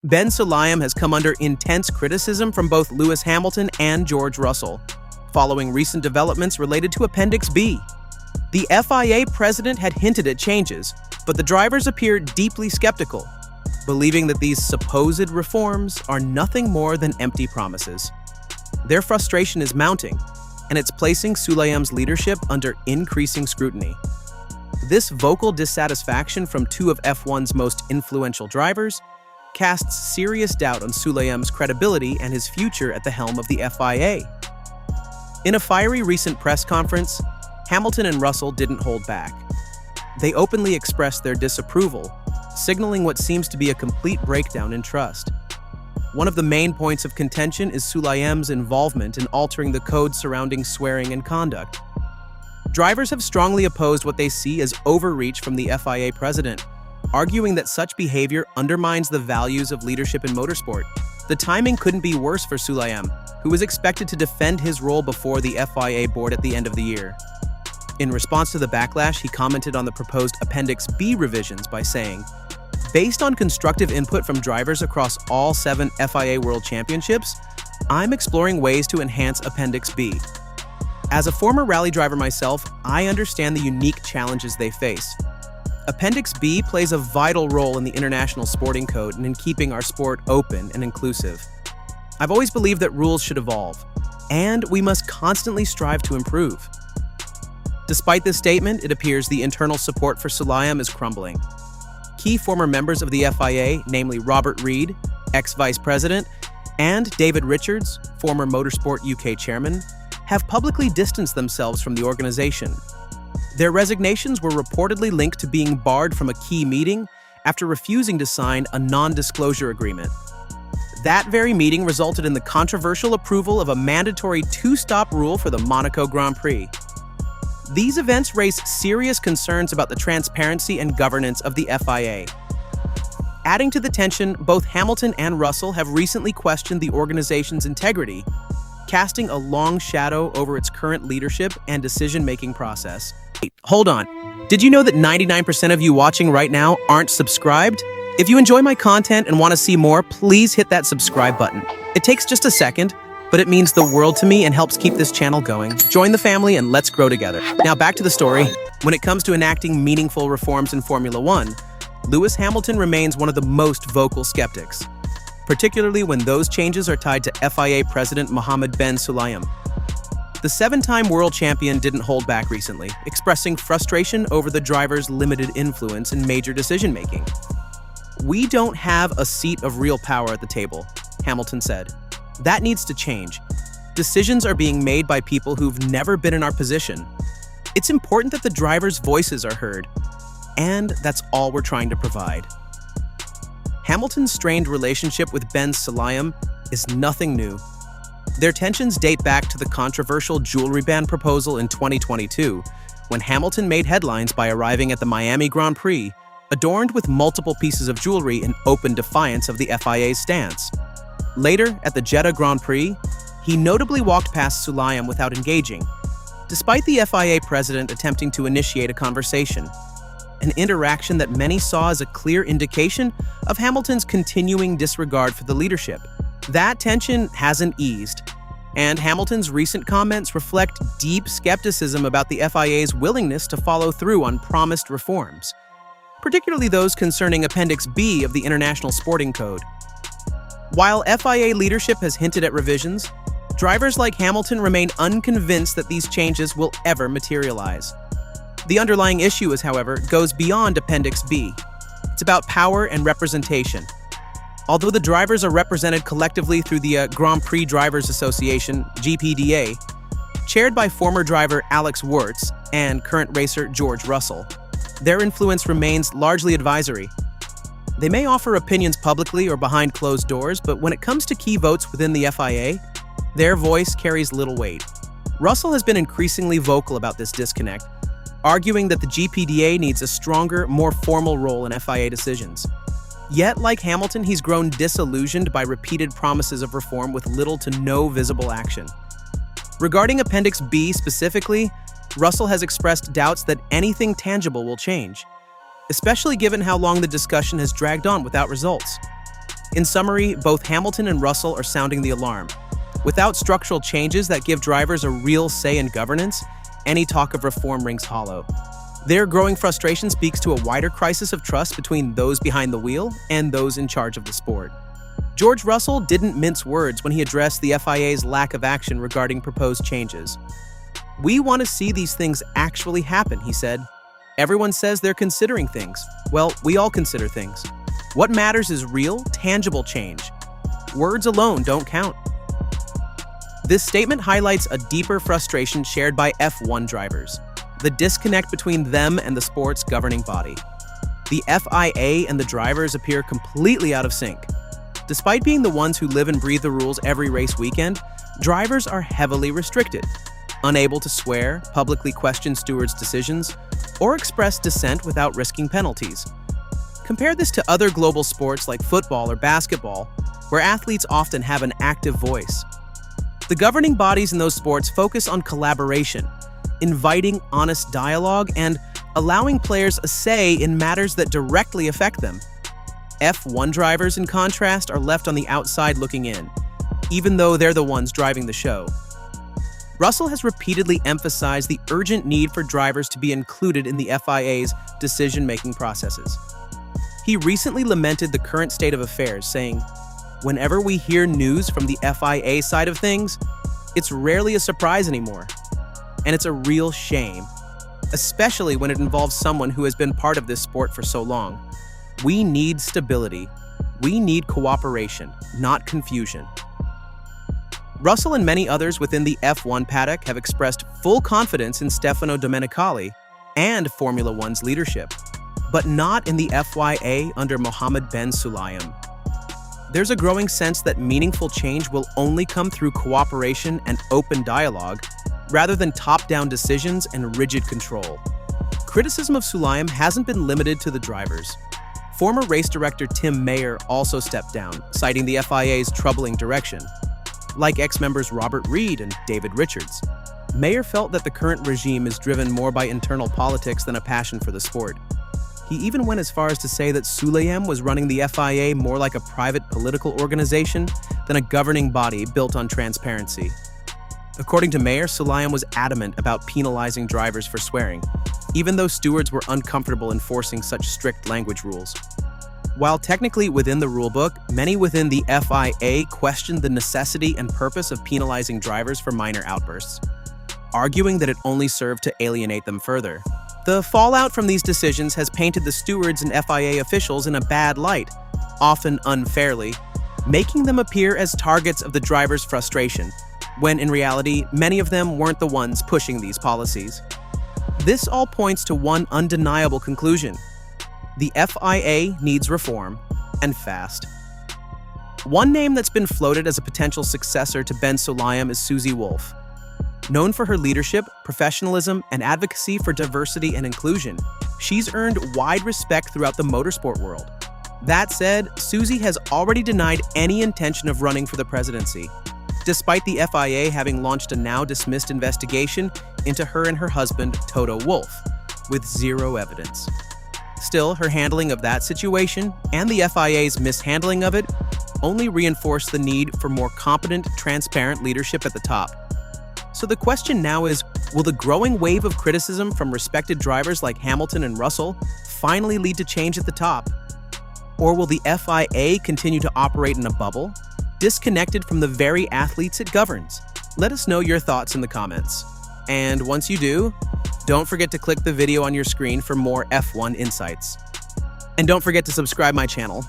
Ben Sulayem has come under intense criticism from both Lewis Hamilton and George Russell, following recent developments related to Appendix B. The FIA president had hinted at changes, but the drivers appear deeply skeptical, believing that these supposed reforms are nothing more than empty promises. Their frustration is mounting, and it's placing Sulayem's leadership under increasing scrutiny. This vocal dissatisfaction from two of F1's most influential drivers casts serious doubt on Sulayem's credibility and his future at the helm of the FIA. In a fiery recent press conference, Hamilton and Russell didn't hold back. They openly expressed their disapproval, signaling what seems to be a complete breakdown in trust. One of the main points of contention is Sulayem's involvement in altering the code surrounding swearing and conduct. Drivers have strongly opposed what they see as overreach from the FIA president, arguing that such behavior undermines the values of leadership in motorsport. The timing couldn't be worse for Sulayem, who is expected to defend his role before the FIA board at the end of the year. In response to the backlash, he commented on the proposed Appendix B revisions by saying, "Based on constructive input from drivers across all 7 FIA World Championships, I'm exploring ways to enhance Appendix B. As a former rally driver myself, I understand the unique challenges they face. Appendix B plays a vital role in the International Sporting Code and in keeping our sport open and inclusive. I've always believed that rules should evolve, and we must constantly strive to improve." Despite this statement, it appears the internal support for Sulayem is crumbling. Key former members of the FIA, namely Robert Reid, ex-vice president, and David Richards, former Motorsport UK chairman, have publicly distanced themselves from the organization. Their resignations were reportedly linked to being barred from a key meeting after refusing to sign a non-disclosure agreement. That very meeting resulted in the controversial approval of a mandatory 2-stop rule for the Monaco Grand Prix. These events raise serious concerns about the transparency and governance of the FIA. Adding to the tension, both Hamilton and Russell have recently questioned the organization's integrity, casting a long shadow over its current leadership and decision-making process. Wait, hold on. Did you know that 99% of you watching right now aren't subscribed? If you enjoy my content and want to see more, please hit that subscribe button. It takes just a second, but it means the world to me and helps keep this channel going. Join the family and let's grow together. Now back to the story. When it comes to enacting meaningful reforms in Formula One, Lewis Hamilton remains one of the most vocal skeptics, particularly when those changes are tied to FIA President Mohammed Ben Sulayem. The 7-time world champion didn't hold back recently, expressing frustration over the driver's limited influence in major decision-making. "We don't have a seat of real power at the table," Hamilton said. "That needs to change. Decisions are being made by people who've never been in our position. It's important that the drivers' voices are heard, and that's all we're trying to provide." Hamilton's strained relationship with Ben Sulayem is nothing new. Their tensions date back to the controversial jewelry ban proposal in 2022, when Hamilton made headlines by arriving at the Miami Grand Prix, adorned with multiple pieces of jewelry in open defiance of the FIA's stance. Later, at the Jeddah Grand Prix, he notably walked past Sulayem without engaging, despite the FIA president attempting to initiate a conversation, an interaction that many saw as a clear indication of Hamilton's continuing disregard for the leadership. That tension hasn't eased, and Hamilton's recent comments reflect deep skepticism about the FIA's willingness to follow through on promised reforms, particularly those concerning Appendix B of the International Sporting Code. While FIA leadership has hinted at revisions, drivers like Hamilton remain unconvinced that these changes will ever materialize. The underlying issue, however, goes beyond Appendix B. It's about power and representation. Although the drivers are represented collectively through the Grand Prix Drivers Association, GPDA, chaired by former driver Alex Wirtz and current racer George Russell, their influence remains largely advisory. They may offer opinions publicly or behind closed doors, but when it comes to key votes within the FIA, their voice carries little weight. Russell has been increasingly vocal about this disconnect, arguing that the GPDA needs a stronger, more formal role in FIA decisions. Yet, like Hamilton, he's grown disillusioned by repeated promises of reform with little to no visible action. Regarding Appendix B specifically, Russell has expressed doubts that anything tangible will change, especially given how long the discussion has dragged on without results. In summary, both Hamilton and Russell are sounding the alarm. Without structural changes that give drivers a real say in governance, any talk of reform rings hollow. Their growing frustration speaks to a wider crisis of trust between those behind the wheel and those in charge of the sport. George Russell didn't mince words when he addressed the FIA's lack of action regarding proposed changes. "We want to see these things actually happen," he said. "Everyone says they're considering things. Well, we all consider things. What matters is real, tangible change. Words alone don't count." This statement highlights a deeper frustration shared by F1 drivers: the disconnect between them and the sport's governing body. The FIA and the drivers appear completely out of sync. Despite being the ones who live and breathe the rules every race weekend, drivers are heavily restricted, unable to swear, publicly question stewards' decisions, or express dissent without risking penalties. Compare this to other global sports like football or basketball, where athletes often have an active voice. The governing bodies in those sports focus on collaboration, inviting honest dialogue, and allowing players a say in matters that directly affect them. F1 drivers, in contrast, are left on the outside looking in, even though they're the ones driving the show. Russell has repeatedly emphasized the urgent need for drivers to be included in the FIA's decision-making processes. He recently lamented the current state of affairs, saying, "Whenever we hear news from the FIA side of things, it's rarely a surprise anymore. And it's a real shame, especially when it involves someone who has been part of this sport for so long. We need stability. We need cooperation, not confusion." Russell and many others within the F1 paddock have expressed full confidence in Stefano Domenicali and Formula One's leadership, but not in the FIA under Mohammed Ben Sulayem. There's a growing sense that meaningful change will only come through cooperation and open dialogue, rather than top-down decisions and rigid control. Criticism of Sulayem hasn't been limited to the drivers. Former race director Tim Mayer also stepped down, citing the FIA's troubling direction. Like ex-members Robert Reed and David Richards, Mayer felt that the current regime is driven more by internal politics than a passion for the sport. He even went as far as to say that Sulayem was running the FIA more like a private political organization than a governing body built on transparency. According to Mayer, Sulayem was adamant about penalizing drivers for swearing, even though stewards were uncomfortable enforcing such strict language rules. While technically within the rulebook, many within the FIA questioned the necessity and purpose of penalizing drivers for minor outbursts, arguing that it only served to alienate them further. The fallout from these decisions has painted the stewards and FIA officials in a bad light, often unfairly, making them appear as targets of the drivers' frustration, when in reality, many of them weren't the ones pushing these policies. This all points to one undeniable conclusion: the FIA needs reform, and fast. One name that's been floated as a potential successor to Ben Sulayem is Susie Wolff. Known for her leadership, professionalism, and advocacy for diversity and inclusion, she's earned wide respect throughout the motorsport world. That said, Susie has already denied any intention of running for the presidency, despite the FIA having launched a now-dismissed investigation into her and her husband, Toto Wolff, with zero evidence. Still, her handling of that situation, and the FIA's mishandling of it, only reinforced the need for more competent, transparent leadership at the top. So the question now is, will the growing wave of criticism from respected drivers like Hamilton and Russell finally lead to change at the top? Or will the FIA continue to operate in a bubble, disconnected from the very athletes it governs? Let us know your thoughts in the comments. And once you do, don't forget to click the video on your screen for more F1 insights. And don't forget to subscribe my channel.